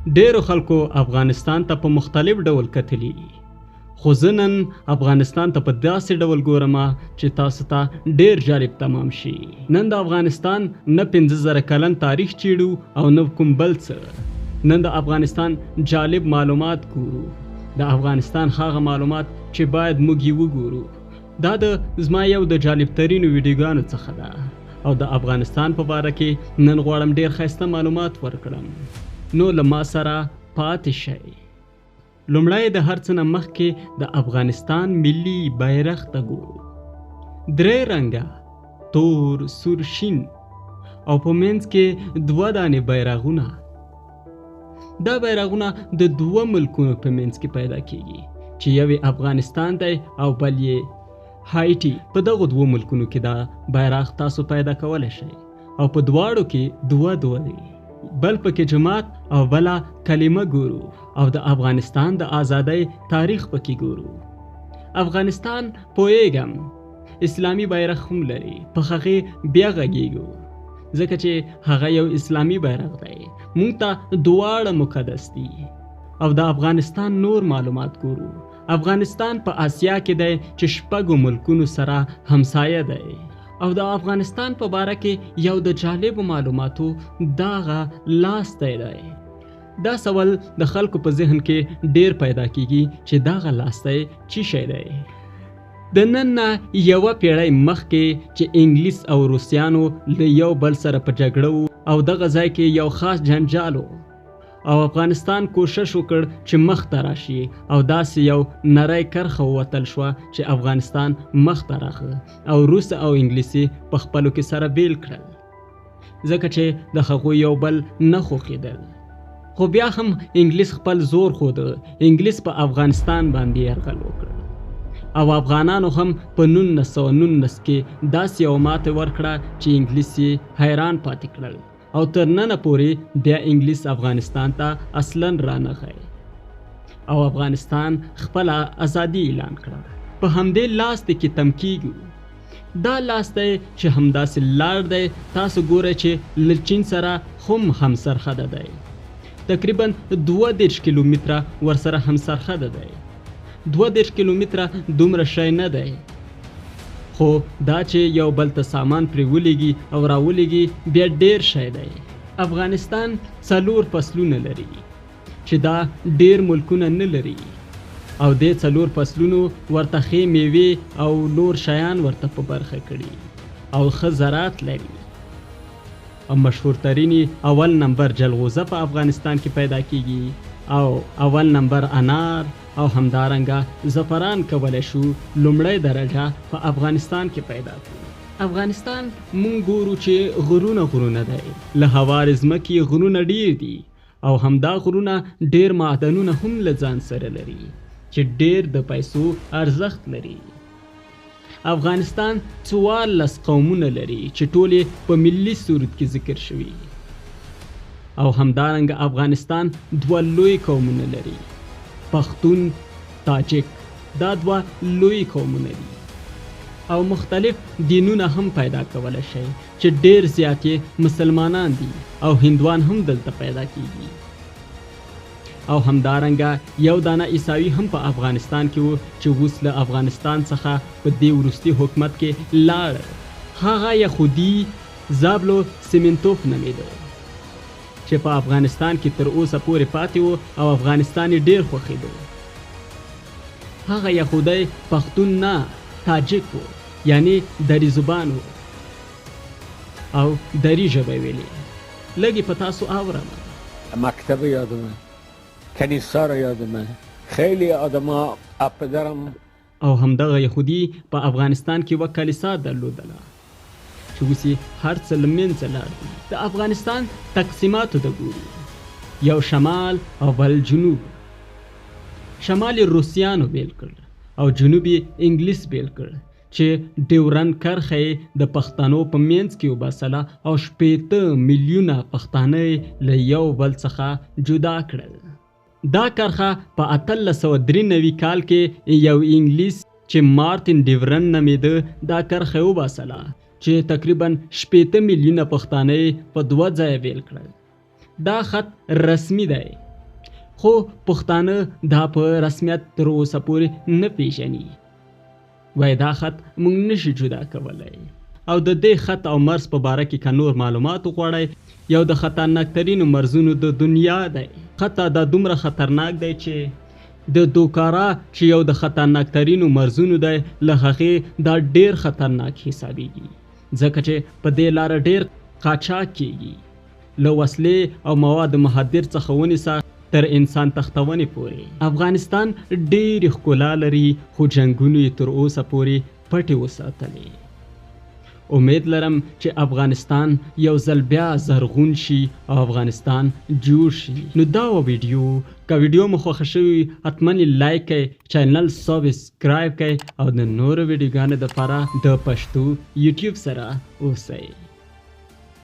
ډیرو خلکو افغانستان ته په مختلف ډول کتلی خو زه نن افغانستان ته په داسې ډول ګورم چې تاسو ته ډیر جالب تمام شي. نن د افغانستان نه 15,000 کلن تاریخ چیړو او نه کوم بل څه. نن د افغانستان جالب معلومات ګورو، د افغانستان هغه معلومات چې باید موږ یې وګورو. دا د زما یو د جالب ترینو ویډیوګانو څخه ده او د افغانستان په باره کې نن غواړم ډیر ښایسته معلومات ورکړم. نو له ما سره پاتې شئ. لومړی د هر څه نه مخکې د افغانستان ملي بیرغ ته ګورو. 3 رنګه تور، سور، شین او په منځ کې 2 دانې بیرغونه. دا بیرغونه د 2 ملکونو په منځ کې پیدا کیږي چې یو افغانستان دی او بل یې هایټي. په دغه 2 ملکونو کې دا بیرغ تاسو پیدا کولی شئ او په دواړو کې 2 دی. بل پکې جماعت او بله کلمه ګورو او د افغانستان د آزادۍ تاریخ پکې ګورو. افغانستان پوهیږم اسلامي بیرغ هم لري، په هغې بیا غږیږو ځکه چې هغه یو اسلامي بیرغ دی. موږ ته دواړه مقدس دي. او د افغانستان نور معلومات ګورو. افغانستان په آسیا کې دی چې 6 ملکونو سره همسایه دی. او د افغانستان په باره کې یو د جالبو معلوماتو داغه لاستی دی. دا سوال د خلکو په ذهن کې ډیر پیدا کیږي چې داغه لاستی چی شی دی. د نن نه یوه پیړۍ مخکې چې انګلیس او روسیانو له یو بل سره په جګړه او دغه ځای کې یو خاص جنجال او افغانستان کوشش وکړ چې مخ ته راشي او داسې یو نری کرښه ووتل شوه چې افغانستان مخ ته راغه او روس او انګلیسي په خپلو کې سره بیل کړل ځکه چې د هغوی یو بل نه خوښېدل. خو بیا هم انګلیس خپل زور ښوده. انګلیس په افغانستان باندې یرغل وکړ او افغانانو هم په 1919 کې داسې یو ماتې ورکړه چې انګلیس یې حیران پاتې کړل او تر ننه پورې بیا انګلیس افغانستان ته اصلا رانغی او افغانستان خپل ازادي اعلان کړه. په همدې لاستی کې تم کیږو. دا لاستی چې همداسې لاړ دی. تاسو ګورئ چې له چین سره هم همسرخده دی. تقریبا 32 کیلومتره ورسره همسرخده دی. 32 کیلومتره دومره شی نه دی، خو دا چې یو بل ته سامان پرې ولیږي او راولیږي بیا ډیر شی دی. افغانستان 4 فصلونه لري چې دا ډیر ملکونه نه لري او دې 4 فصلونو ورته ښې میوې او نور شیان ورته په برخه کړي او ښه زراعت لري. او مشهورترین اول نمبر جلغوزه په افغانستان کې پیدا کیږي او اول نمبر انار او همدارنګه زعفران کولی شو لومړی درجه په افغانستان کې پیدا کړو. افغانستان مونږ ګورو چې غرونه دی. له هوارې ځمکې غرونه ډیر دي او همدا غرونه ډیر معدنونه هم له ځان سره لري چې ډیر د پیسو ارزښت لري. افغانستان 14 قومونه لري چې ټول په ملي صورت کې ذکر شوي او همدارنګه افغانستان 2 لوی قومونه لري، پښتون، تاجک. دا 2 لوی قومونه دي او مختلف دینونه هم پیدا کولی شي چې ډیر زیات یې مسلمانان دي او هندوان هم دلته پیدا کیږي او همدارنګه یو دانه عیساوي هم په افغانستان کې و چې اوس له افغانستان څخه په دې وروستي حکومت کې لاړ. هغه یهودي زابلو سیمنتوف نومیده چې په افغانستان کې تر اوسه پورې پاتې و او افغانستان یې ډیر خوښېده. هغه یهودی پښتون نه، تاجک و، یعنی دری زبان و او دری ژبه ویلې. لږې په تاسو اورم. مکتب یادمه، کنیسه را یادمه، خیلی آدما پدرم او همدغه یهودي په افغانستان کې یوه کلیسا درلودله چې اوس یې هر څه له منځه لاړ. د افغانستان تقسیماتو ته ګورو، یو شمال او بل جنوب. شمال یې روسیانو بیل کړ او جنوب یې انګلیس بیل کړ چې ډیورن کرښه یې د پښتنو په منځ کې وباسله او 80 میلیونه پښتانه له یو بل څخه جدا کړل. دا کرښه په 1893 کال کې یو انګلیس چې مارتین ډیورن نومیده دا کرښه وباسله چې تقریبا 80 میلیونه پښتانه په 2 ځایه بیل کړل. دا خط رسمي دی خو پښتانه دا په رسمیت تر اوسه پورې نه پیژني. وای دا خط موږ نشي جدا کولی. او د دې خط او مرز په باره کې که نور معلومات وغواړئ یو د خطرناکترینو مرزونو د دنیا دی. حتی دا دومره خطرناک دی چې د دوکارا چې یو د خطرناکترینو مرزونو دی له هغې دا ډیر خطرناک حسابیږي ځکه چې په دې لاره ډیر قاچاق کیږي له وسلې او مواد مخدر څخه ونیسه تر انسان تختونې پورې. افغانستان ډېرې ښکلا لري خو جنګونو یې تر اوسه پورې پټې وساتلې. امید لرم چې افغانستان یو ځل بیا زرغون شي او افغانستان جوړ شي. نو دا ویډیو که ویډیو مو خوښه شوي حتما لایک کړئ، چینل سبسکرایب کړئ او د نورو ویډیوګانو دپاره د پښتو یوټیوب سره اوسئ.